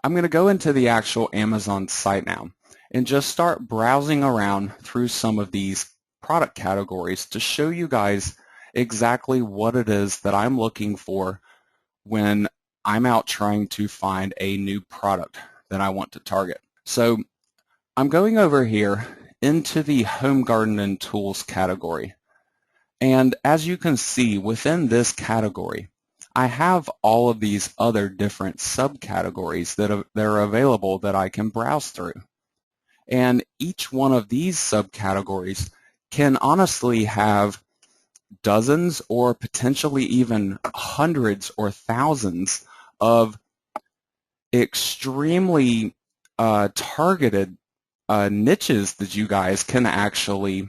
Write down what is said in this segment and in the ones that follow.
I'm going to go into the actual Amazon site now and just start browsing around through some of these product categories to show you guys exactly what it is that I'm looking for when I'm out trying to find a new product that I want to target. So I'm going over here into the Home Garden and Tools category. And as you can see, within this category, I have all of these other different subcategories that are available that I can browse through. And each one of these subcategories can honestly have dozens or potentially even hundreds or thousands of extremely targeted niches that you guys can actually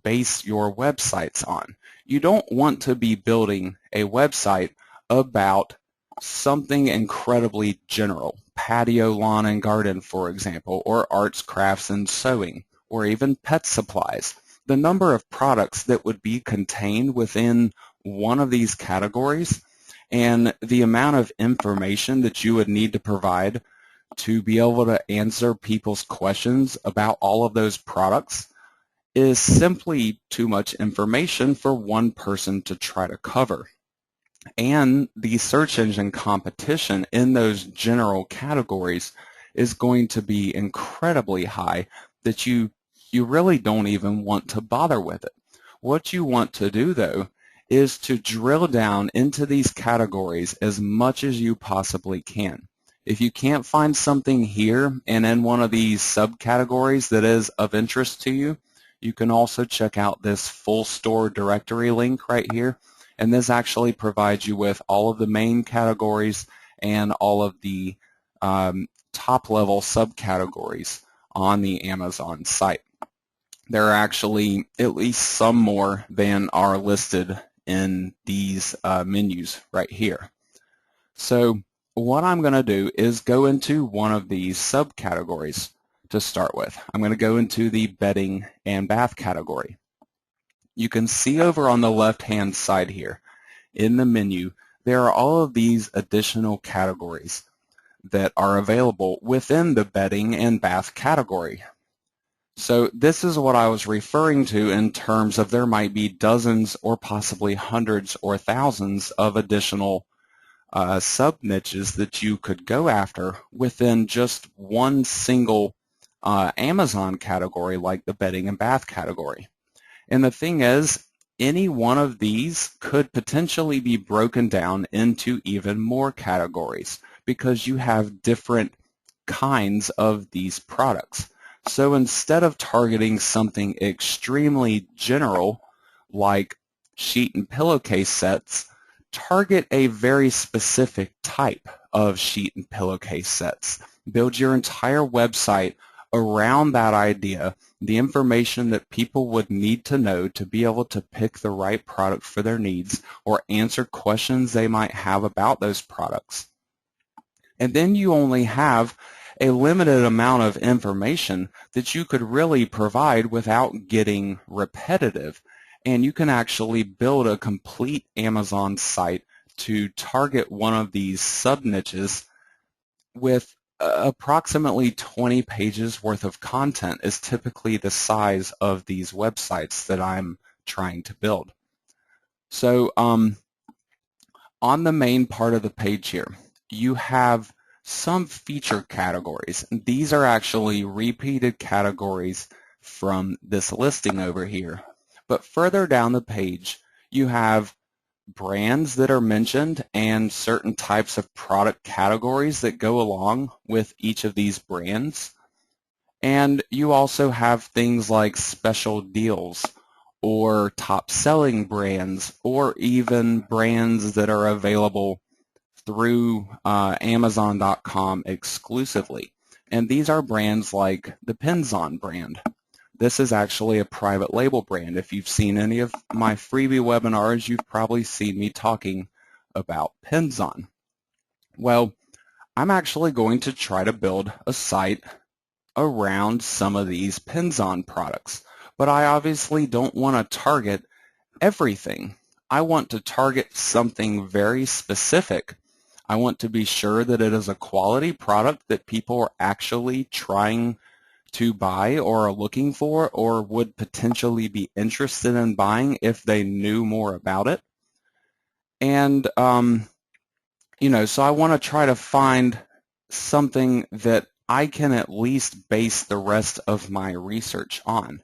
base your websites on. You don't want to be building a website about something incredibly general, patio, lawn, and garden, for example, or arts, crafts, and sewing, or even pet supplies. The number of products that would be contained within one of these categories and the amount of information that you would need to provide to be able to answer people's questions about all of those products is simply too much information for one person to try to cover. And the search engine competition in those general categories is going to be incredibly high that you really don't even want to bother with it. What you want to do, though, is to drill down into these categories as much as you possibly can. If you can't find something here and in one of these subcategories that is of interest to you, you can also check out this full store directory link right here. And this actually provides you with all of the main categories and all of the top-level subcategories on the Amazon site. There are actually at least some more than are listed in these menus right here. So what I'm going to do is go into one of these subcategories to start with. I'm going to go into the bedding and bath category. You can see over on the left-hand side here in the menu, there are all of these additional categories that are available within the bedding and bath category. So this is what I was referring to in terms of there might be dozens or possibly hundreds or thousands of additional sub-niches that you could go after within just one single Amazon category like the bedding and bath category. And the thing is, any one of these could potentially be broken down into even more categories because you have different kinds of these products. So instead of targeting something extremely general like sheet and pillowcase sets, target a very specific type of sheet and pillowcase sets. Build your entire website around that idea, the information that people would need to know to be able to pick the right product for their needs or answer questions they might have about those products. And then you only have a limited amount of information that you could really provide without getting repetitive. And you can actually build a complete Amazon site to target one of these sub-niches with approximately 20 pages worth of content is typically the size of these websites that I'm trying to build. So on the main part of the page here, you have some feature categories. These are actually repeated categories from this listing over here. But further down the page, you have brands that are mentioned and certain types of product categories that go along with each of these brands. And you also have things like special deals or top selling brands or even brands that are available through Amazon.com exclusively. And these are brands like the Penzon brand. This is actually a private label brand. If you've seen any of my freebie webinars, you've probably seen me talking about Penzon. Well, I'm actually going to try to build a site around some of these Penzon products, but I obviously don't want to target everything. I want to target something very specific. I want to be sure that it is a quality product that people are actually trying to buy or are looking for or would potentially be interested in buying if they knew more about it. And, so I want to try to find something that I can at least base the rest of my research on.